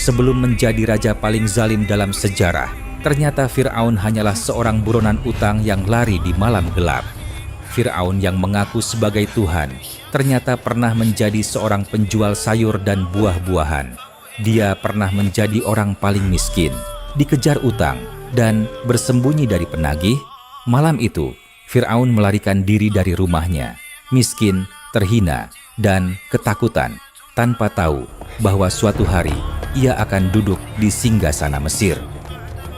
Sebelum menjadi raja paling zalim dalam sejarah, ternyata Fir'aun hanyalah seorang buronan utang yang lari di malam gelap. Fir'aun yang mengaku sebagai Tuhan, ternyata pernah menjadi seorang penjual sayur dan buah-buahan. Dia pernah menjadi orang paling miskin, dikejar utang, dan bersembunyi dari penagih. Malam itu, Fir'aun melarikan diri dari rumahnya, miskin, terhina, dan ketakutan, tanpa tahu bahwa suatu hari ia akan duduk di singgasana Mesir.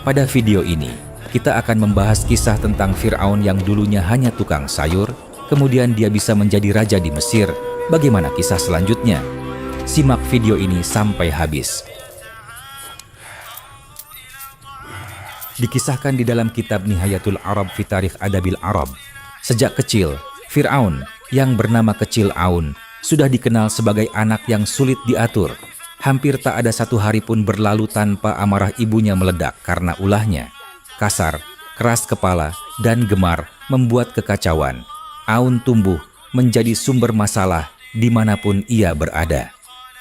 Pada video ini, kita akan membahas kisah tentang Fir'aun yang dulunya hanya tukang sayur, kemudian dia bisa menjadi raja di Mesir. Bagaimana kisah selanjutnya? Simak video ini sampai habis. Dikisahkan di dalam kitab Nihayatul Arab fi Tarikh Adabil Arab, sejak kecil, Fir'aun yang bernama kecil Aun sudah dikenal sebagai anak yang sulit diatur. Hampir tak ada satu hari pun berlalu tanpa amarah ibunya meledak karena ulahnya. Kasar, keras kepala, dan gemar membuat kekacauan. Aun tumbuh menjadi sumber masalah dimanapun ia berada.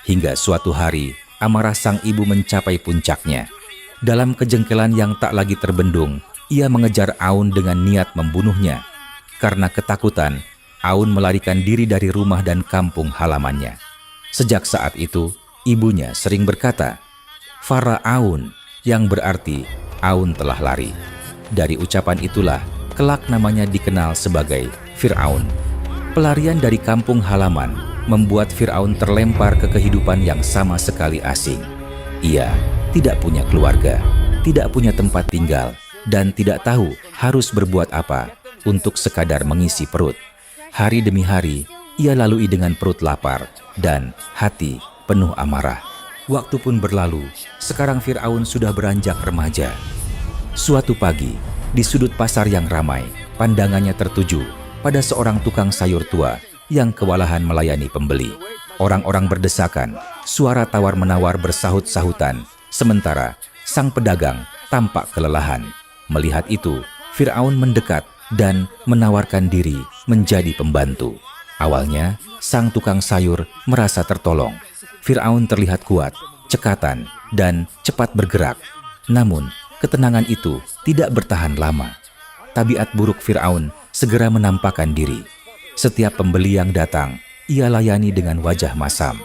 Hingga suatu hari, amarah sang ibu mencapai puncaknya. Dalam kejengkelan yang tak lagi terbendung, ia mengejar Aun dengan niat membunuhnya. Karena ketakutan, Aun melarikan diri dari rumah dan kampung halamannya. Sejak saat itu, ibunya sering berkata, "Fara Aun," yang berarti Aun telah lari. Dari ucapan itulah, kelak namanya dikenal sebagai Fir'aun. Pelarian dari kampung halaman membuat Fir'aun terlempar ke kehidupan yang sama sekali asing. Ia tidak punya keluarga, tidak punya tempat tinggal, dan tidak tahu harus berbuat apa untuk sekadar mengisi perut. Hari demi hari, ia lalui dengan perut lapar dan hati penuh amarah. Waktu pun berlalu, sekarang Fir'aun sudah beranjak remaja. Suatu pagi, di sudut pasar yang ramai, pandangannya tertuju pada seorang tukang sayur tua yang kewalahan melayani pembeli. Orang-orang berdesakan, suara tawar-menawar bersahut-sahutan, sementara sang pedagang tampak kelelahan. Melihat itu, Fir'aun mendekat dan menawarkan diri menjadi pembantu. Awalnya, sang tukang sayur merasa tertolong. Fir'aun terlihat kuat, cekatan, dan cepat bergerak. Namun, ketenangan itu tidak bertahan lama. Tabiat buruk Fir'aun segera menampakkan diri. Setiap pembeli yang datang, ia layani dengan wajah masam.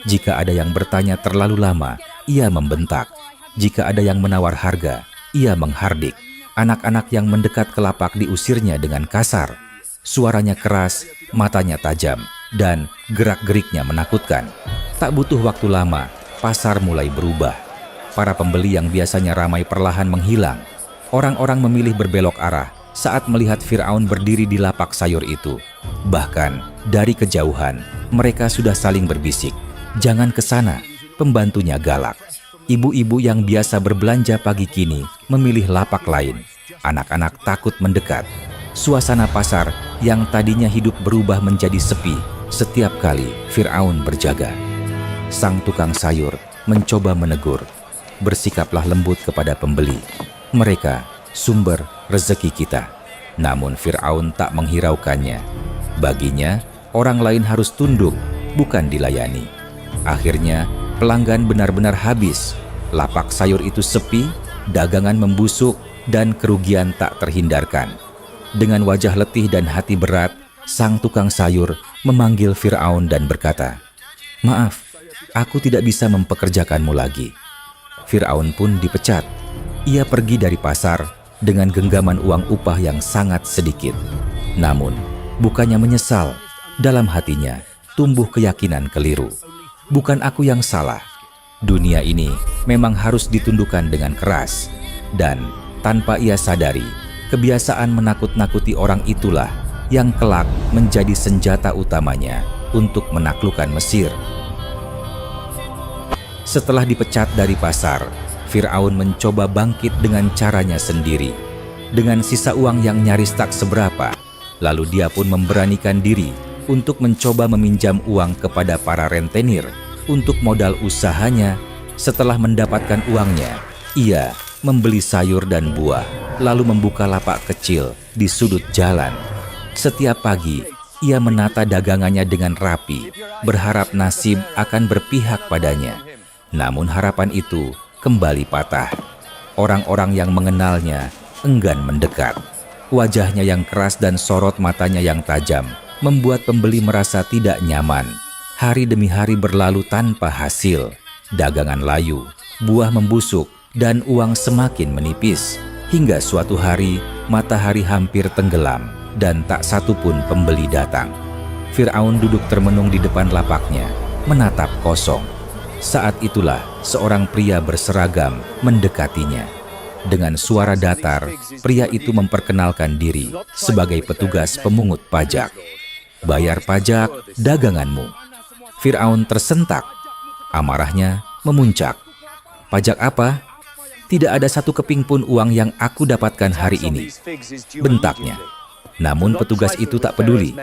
Jika ada yang bertanya terlalu lama, ia membentak. Jika ada yang menawar harga, ia menghardik. Anak-anak yang mendekat ke lapak diusirnya dengan kasar. Suaranya keras, matanya tajam, dan gerak-geriknya menakutkan. Tak butuh waktu lama, pasar mulai berubah. Para pembeli yang biasanya ramai perlahan menghilang. Orang-orang memilih berbelok arah saat melihat Fir'aun berdiri di lapak sayur itu. Bahkan dari kejauhan, mereka sudah saling berbisik, "Jangan ke sana," pembantunya galak. Ibu-ibu yang biasa berbelanja pagi kini memilih lapak lain. Anak-anak takut mendekat. Suasana pasar yang tadinya hidup berubah menjadi sepi setiap kali Fir'aun berjaga. Sang tukang sayur mencoba menegur, "Bersikaplah lembut kepada pembeli. Mereka sumber rezeki kita." Namun Fir'aun tak menghiraukannya. Baginya, orang lain harus tunduk, bukan dilayani. Akhirnya, pelanggan benar-benar habis. Lapak sayur itu sepi, dagangan membusuk, dan kerugian tak terhindarkan. Dengan wajah letih dan hati berat, sang tukang sayur memanggil Fir'aun dan berkata, "Maaf, aku tidak bisa mempekerjakanmu lagi." Fir'aun pun dipecat. Ia pergi dari pasar dengan genggaman uang upah yang sangat sedikit. Namun, bukannya menyesal, dalam hatinya tumbuh keyakinan keliru. "Bukan aku yang salah. Dunia ini memang harus ditundukkan dengan keras." Dan tanpa ia sadari, kebiasaan menakut-nakuti orang itulah yang kelak menjadi senjata utamanya untuk menaklukkan Mesir. Setelah dipecat dari pasar, Fir'aun mencoba bangkit dengan caranya sendiri. Dengan sisa uang yang nyaris tak seberapa, lalu dia pun memberanikan diri untuk mencoba meminjam uang kepada para rentenir untuk modal usahanya. Setelah mendapatkan uangnya, ia membeli sayur dan buah, lalu membuka lapak kecil di sudut jalan. Setiap pagi, ia menata dagangannya dengan rapi, berharap nasib akan berpihak padanya. Namun harapan itu kembali patah. Orang-orang yang mengenalnya enggan mendekat. Wajahnya yang keras dan sorot matanya yang tajam membuat pembeli merasa tidak nyaman. Hari demi hari berlalu tanpa hasil. Dagangan layu, buah membusuk, dan uang semakin menipis. Hingga suatu hari, matahari hampir tenggelam dan tak satu pun pembeli datang. Fir'aun duduk termenung di depan lapaknya, menatap kosong. Saat itulah seorang pria berseragam mendekatinya. Dengan suara datar, pria itu memperkenalkan diri sebagai petugas pemungut pajak. Bayar pajak daganganmu. Fir'aun tersentak. Amarahnya memuncak. Pajak apa? Tidak ada satu keping pun uang yang aku dapatkan hari ini, bentaknya. Namun petugas itu tak peduli.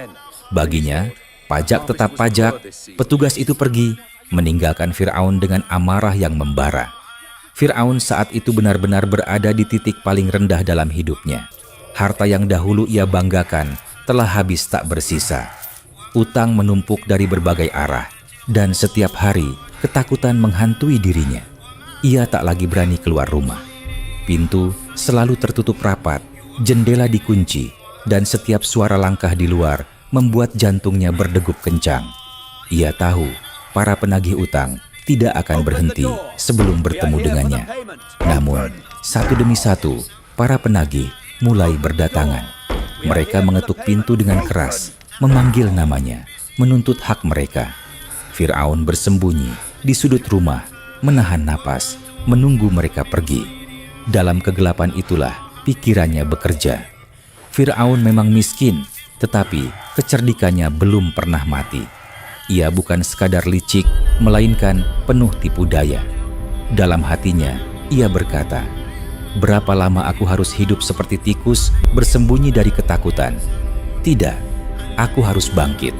Baginya, pajak tetap pajak. Petugas itu pergi, meninggalkan Fir'aun dengan amarah yang membara. Fir'aun saat itu benar-benar berada di titik paling rendah dalam hidupnya. Harta yang dahulu ia banggakan telah habis tak bersisa. Utang menumpuk dari berbagai arah, dan setiap hari ketakutan menghantui dirinya. Ia tak lagi berani keluar rumah. Pintu selalu tertutup rapat, jendela dikunci, dan setiap suara langkah di luar membuat jantungnya berdegup kencang. Ia tahu para penagih utang tidak akan berhenti sebelum bertemu dengannya. Namun, satu demi satu, para penagih mulai berdatangan. Mereka mengetuk pintu dengan keras, memanggil namanya, menuntut hak mereka. Fir'aun bersembunyi di sudut rumah, menahan napas, menunggu mereka pergi. Dalam kegelapan itulah pikirannya bekerja. Fir'aun memang miskin, tetapi kecerdikannya belum pernah mati. Ia bukan sekadar licik, melainkan penuh tipu daya. Dalam hatinya, ia berkata, "Berapa lama aku harus hidup seperti tikus bersembunyi dari ketakutan? Tidak, aku harus bangkit.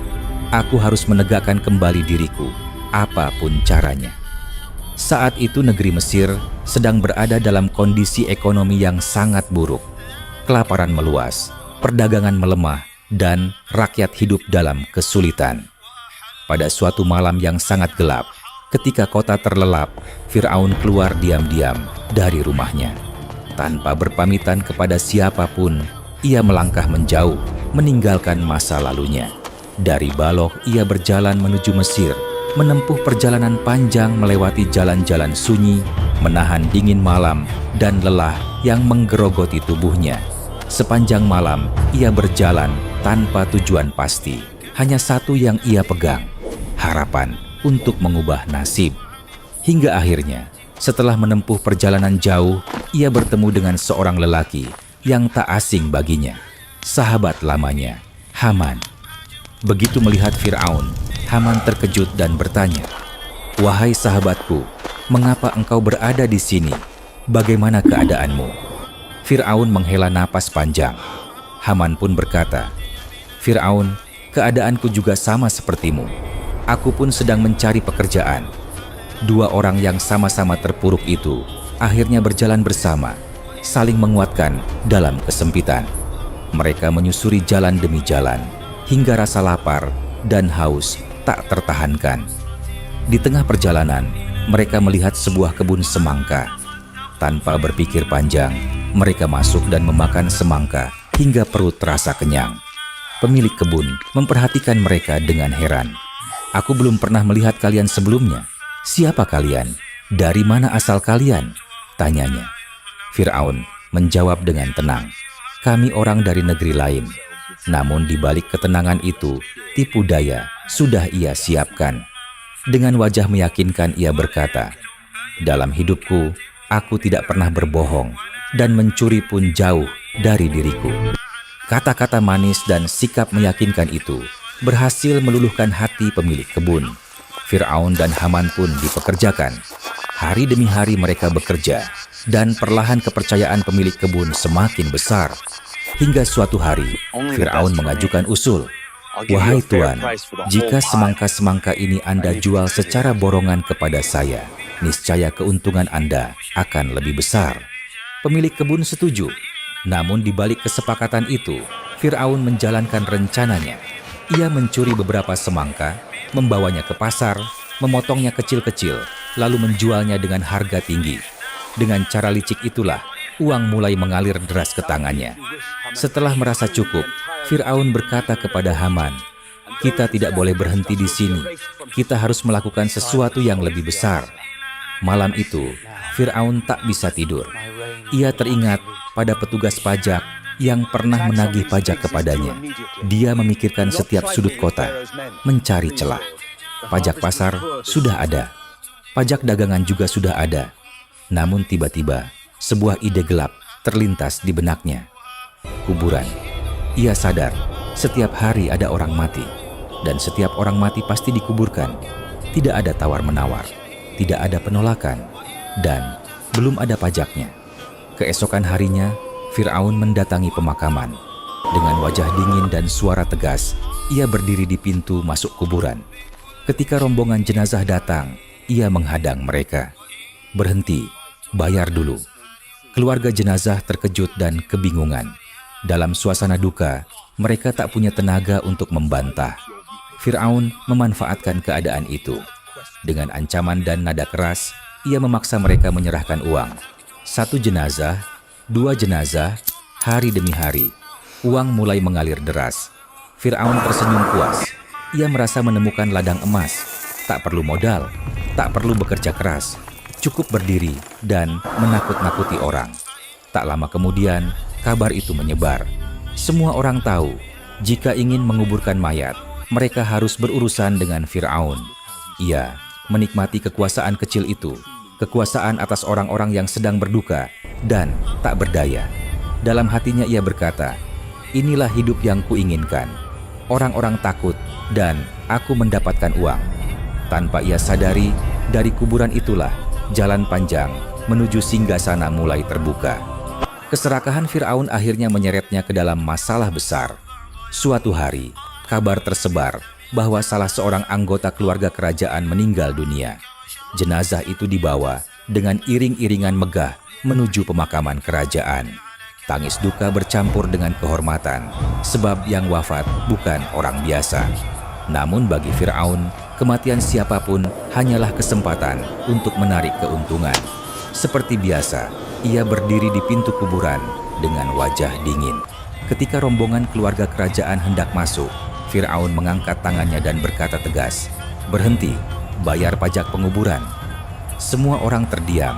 Aku harus menegakkan kembali diriku, apapun caranya." Saat itu negeri Mesir sedang berada dalam kondisi ekonomi yang sangat buruk. Kelaparan meluas, perdagangan melemah, dan rakyat hidup dalam kesulitan. Pada suatu malam yang sangat gelap, ketika kota terlelap, Fir'aun keluar diam-diam dari rumahnya. Tanpa berpamitan kepada siapapun, ia melangkah menjauh, meninggalkan masa lalunya. Dari Balok, ia berjalan menuju Mesir, menempuh perjalanan panjang melewati jalan-jalan sunyi, menahan dingin malam dan lelah yang menggerogoti tubuhnya. Sepanjang malam, ia berjalan tanpa tujuan pasti. Hanya satu yang ia pegang, harapan untuk mengubah nasib. Hingga akhirnya, setelah menempuh perjalanan jauh, ia bertemu dengan seorang lelaki yang tak asing baginya, sahabat lamanya, Haman. Begitu melihat Fir'aun, Haman terkejut dan bertanya, "Wahai sahabatku, mengapa engkau berada di sini? Bagaimana keadaanmu?" Fir'aun menghela napas panjang. Haman pun berkata, "Fir'aun, keadaanku juga sama sepertimu. Aku pun sedang mencari pekerjaan." Dua orang yang sama-sama terpuruk itu akhirnya berjalan bersama, saling menguatkan dalam kesempitan. Mereka menyusuri jalan demi jalan, hingga rasa lapar dan haus tak tertahankan. Di tengah perjalanan, mereka melihat sebuah kebun semangka. Tanpa berpikir panjang, mereka masuk dan memakan semangka hingga perut terasa kenyang. Pemilik kebun memperhatikan mereka dengan heran. "Aku belum pernah melihat kalian sebelumnya. Siapa kalian? Dari mana asal kalian?" tanyanya. Fir'aun menjawab dengan tenang, "Kami orang dari negeri lain." Namun di balik ketenangan itu, tipu daya sudah ia siapkan. Dengan wajah meyakinkan ia berkata, "Dalam hidupku, aku tidak pernah berbohong dan mencuri pun jauh dari diriku." Kata-kata manis dan sikap meyakinkan itu berhasil meluluhkan hati pemilik kebun. Fir'aun dan Haman pun dipekerjakan. Hari demi hari mereka bekerja, dan perlahan kepercayaan pemilik kebun semakin besar. Hingga suatu hari, Fir'aun mengajukan usul, "Wahai Tuan, jika semangka-semangka ini Anda jual secara borongan kepada saya, niscaya keuntungan Anda akan lebih besar." Pemilik kebun setuju. Namun di balik kesepakatan itu, Fir'aun menjalankan rencananya. Ia mencuri beberapa semangka, membawanya ke pasar, memotongnya kecil-kecil, lalu menjualnya dengan harga tinggi. Dengan cara licik itulah, uang mulai mengalir deras ke tangannya. Setelah merasa cukup, Fir'aun berkata kepada Haman, "Kita tidak boleh berhenti di sini. Kita harus melakukan sesuatu yang lebih besar." Malam itu, Fir'aun tak bisa tidur. Ia teringat pada petugas pajak yang pernah menagih pajak kepadanya. Dia memikirkan setiap sudut kota, mencari celah. Pajak pasar sudah ada. Pajak dagangan juga sudah ada. Namun tiba-tiba, sebuah ide gelap terlintas di benaknya. Kuburan. Ia sadar, setiap hari ada orang mati. Dan setiap orang mati pasti dikuburkan. Tidak ada tawar-menawar. Tidak ada penolakan. Dan belum ada pajaknya. Keesokan harinya, Fir'aun mendatangi pemakaman. Dengan wajah dingin dan suara tegas, ia berdiri di pintu masuk kuburan. Ketika rombongan jenazah datang, ia menghadang mereka. "Berhenti, bayar dulu." Keluarga jenazah terkejut dan kebingungan. Dalam suasana duka, mereka tak punya tenaga untuk membantah. Fir'aun memanfaatkan keadaan itu. Dengan ancaman dan nada keras, ia memaksa mereka menyerahkan uang. 1 jenazah, 2 jenazah, hari demi hari. Uang mulai mengalir deras. Fir'aun tersenyum puas. Ia merasa menemukan ladang emas. Tak perlu modal, tak perlu bekerja keras. Cukup berdiri dan menakut-nakuti orang. Tak lama kemudian, kabar itu menyebar. Semua orang tahu, jika ingin menguburkan mayat, mereka harus berurusan dengan Fir'aun. Ia menikmati kekuasaan kecil itu, kekuasaan atas orang-orang yang sedang berduka dan tak berdaya. Dalam hatinya ia berkata, "Inilah hidup yang kuinginkan. Orang-orang takut dan aku mendapatkan uang." Tanpa ia sadari, dari kuburan itulah jalan panjang menuju singgasana mulai terbuka. Keserakahan Fir'aun akhirnya menyeretnya ke dalam masalah besar. Suatu hari, kabar tersebar bahwa salah seorang anggota keluarga kerajaan meninggal dunia. Jenazah itu dibawa dengan iring-iringan megah menuju pemakaman kerajaan. Tangis duka bercampur dengan kehormatan, sebab yang wafat bukan orang biasa. Namun bagi Fir'aun, kematian siapapun hanyalah kesempatan untuk menarik keuntungan. Seperti biasa, ia berdiri di pintu kuburan dengan wajah dingin. Ketika rombongan keluarga kerajaan hendak masuk, Fir'aun mengangkat tangannya dan berkata tegas, "Berhenti, bayar pajak penguburan." Semua orang terdiam.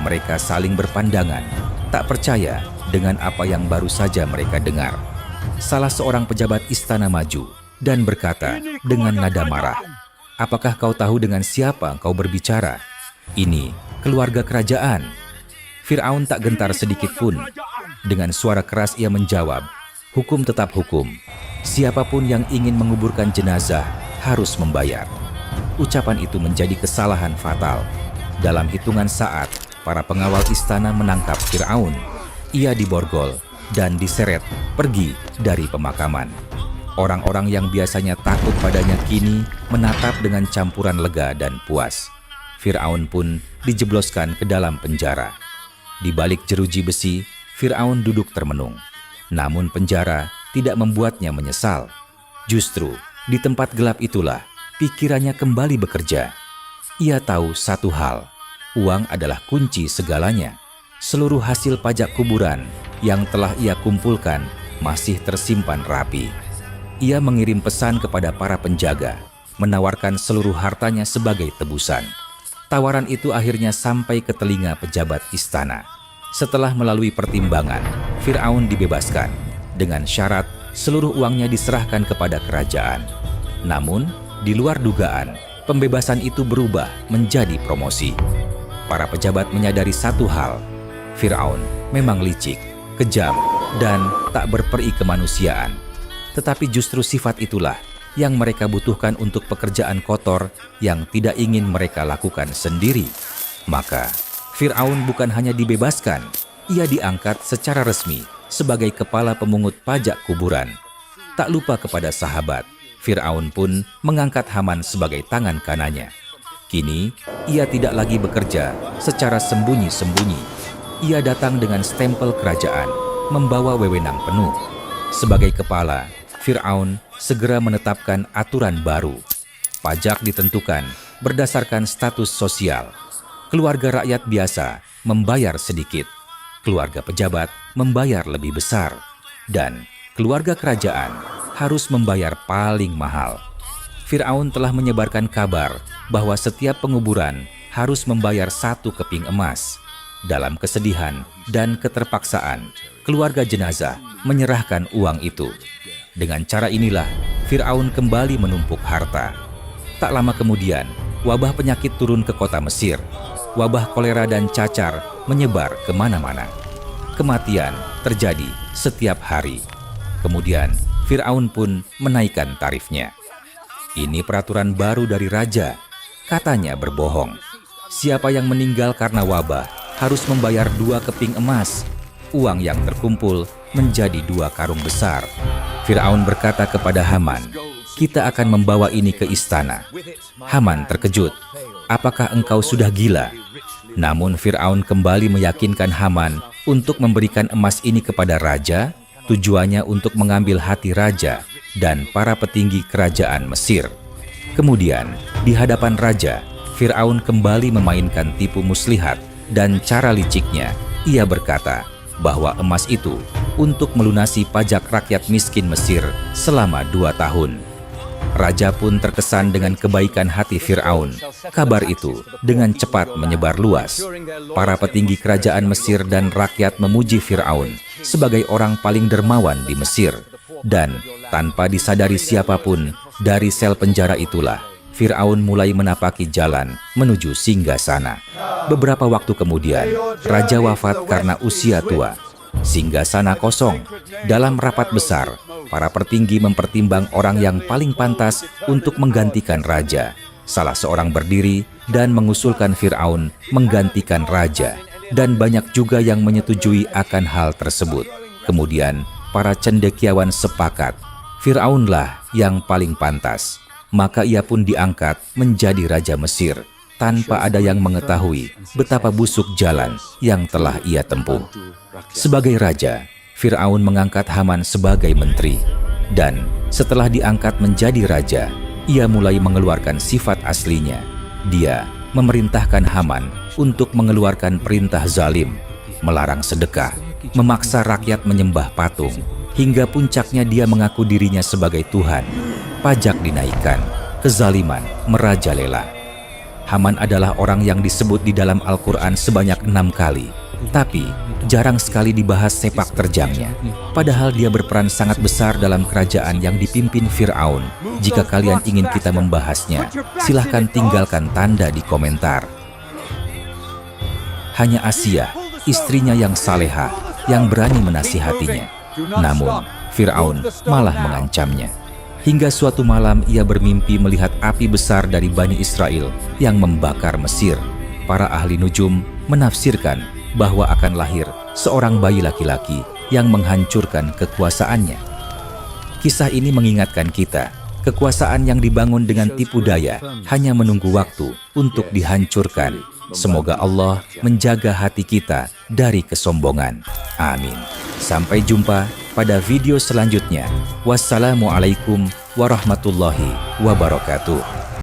Mereka saling berpandangan, tak percaya dengan apa yang baru saja mereka dengar. Salah seorang pejabat istana maju dan berkata dengan nada marah, "Apakah kau tahu dengan siapa kau berbicara? Ini keluarga kerajaan." Fir'aun tak gentar sedikit pun. Dengan suara keras ia menjawab, "Hukum tetap hukum. Siapapun yang ingin menguburkan jenazah harus membayar." Ucapan itu menjadi kesalahan fatal. Dalam hitungan saat, para pengawal istana menangkap Fir'aun. Ia diborgol dan diseret pergi dari pemakaman. Orang-orang yang biasanya takut padanya kini menatap dengan campuran lega dan puas. Fir'aun pun dijebloskan ke dalam penjara. Di balik jeruji besi, Fir'aun duduk termenung. Namun penjara tidak membuatnya menyesal. Justru di tempat gelap itulah pikirannya kembali bekerja. Ia tahu satu hal, uang adalah kunci segalanya. Seluruh hasil pajak kuburan yang telah ia kumpulkan masih tersimpan rapi. Ia mengirim pesan kepada para penjaga, menawarkan seluruh hartanya sebagai tebusan. Tawaran itu akhirnya sampai ke telinga pejabat istana. Setelah melalui pertimbangan, Fir'aun dibebaskan dengan syarat seluruh uangnya diserahkan kepada kerajaan. Namun, di luar dugaan, pembebasan itu berubah menjadi promosi. Para pejabat menyadari satu hal, Fir'aun memang licik, kejam, dan tak berperi kemanusiaan. Tetapi justru sifat itulah yang mereka butuhkan untuk pekerjaan kotor yang tidak ingin mereka lakukan sendiri. Maka, Fir'aun bukan hanya dibebaskan, ia diangkat secara resmi sebagai kepala pemungut pajak kuburan. Tak lupa kepada sahabat, Fir'aun pun mengangkat Haman sebagai tangan kanannya. Kini, ia tidak lagi bekerja secara sembunyi-sembunyi. Ia datang dengan stempel kerajaan, membawa wewenang penuh. Sebagai kepala, Fir'aun segera menetapkan aturan baru. Pajak ditentukan berdasarkan status sosial. Keluarga rakyat biasa membayar sedikit, keluarga pejabat membayar lebih besar, dan keluarga kerajaan harus membayar paling mahal. Fir'aun telah menyebarkan kabar bahwa setiap penguburan harus membayar 1 keping emas. Dalam kesedihan dan keterpaksaan, keluarga jenazah menyerahkan uang itu. Dengan cara inilah, Fir'aun kembali menumpuk harta. Tak lama kemudian, wabah penyakit turun ke kota Mesir. Wabah kolera dan cacar menyebar kemana-mana. Kematian terjadi setiap hari. Kemudian, Fir'aun pun menaikkan tarifnya. Ini peraturan baru dari raja. Katanya berbohong. Siapa yang meninggal karena wabah harus membayar 2 keping emas. Uang yang terkumpul menjadi 2 karung besar. Fir'aun berkata kepada Haman, "Kita akan membawa ini ke istana." Haman terkejut. "Apakah engkau sudah gila?" Namun Fir'aun kembali meyakinkan Haman untuk memberikan emas ini kepada raja, tujuannya untuk mengambil hati raja dan para petinggi kerajaan Mesir. Kemudian, di hadapan raja, Fir'aun kembali memainkan tipu muslihat dan cara liciknya. Ia berkata bahwa emas itu untuk melunasi pajak rakyat miskin Mesir selama 2 tahun. Raja pun terkesan dengan kebaikan hati Fir'aun. Kabar itu dengan cepat menyebar luas. Para petinggi kerajaan Mesir dan rakyat memuji Fir'aun sebagai orang paling dermawan di Mesir. Dan tanpa disadari siapapun, dari sel penjara itulah Fir'aun mulai menapaki jalan menuju singgasana. Beberapa waktu kemudian, raja wafat karena usia tua. Singgasana kosong. Dalam rapat besar, para petinggi mempertimbang orang yang paling pantas untuk menggantikan raja. Salah seorang berdiri dan mengusulkan Fir'aun menggantikan raja, dan banyak juga yang menyetujui akan hal tersebut. Kemudian, para cendekiawan sepakat, Fir'aunlah yang paling pantas. Maka ia pun diangkat menjadi raja Mesir, tanpa ada yang mengetahui betapa busuk jalan yang telah ia tempuh. Sebagai raja, Fir'aun mengangkat Haman sebagai menteri. Dan setelah diangkat menjadi raja, ia mulai mengeluarkan sifat aslinya. Dia memerintahkan Haman untuk mengeluarkan perintah zalim, melarang sedekah, memaksa rakyat menyembah patung, hingga puncaknya dia mengaku dirinya sebagai Tuhan. Pajak dinaikkan, kezaliman merajalela. Haman adalah orang yang disebut di dalam Al-Quran sebanyak 6 kali. Tapi jarang sekali dibahas sepak terjangnya. Padahal dia berperan sangat besar dalam kerajaan yang dipimpin Fir'aun. Jika kalian ingin kita membahasnya, silahkan tinggalkan tanda di komentar. Hanya Asia, istrinya yang salehah, yang berani menasihatinya. Namun, Fir'aun malah mengancamnya. Hingga suatu malam ia bermimpi melihat api besar dari Bani Israel yang membakar Mesir. Para ahli nujum menafsirkan bahwa akan lahir seorang bayi laki-laki yang menghancurkan kekuasaannya. Kisah ini mengingatkan kita, kekuasaan yang dibangun dengan tipu daya hanya menunggu waktu untuk dihancurkan. Semoga Allah menjaga hati kita dari kesombongan. Amin. Sampai jumpa pada video selanjutnya. Wassalamualaikum warahmatullahi wabarakatuh.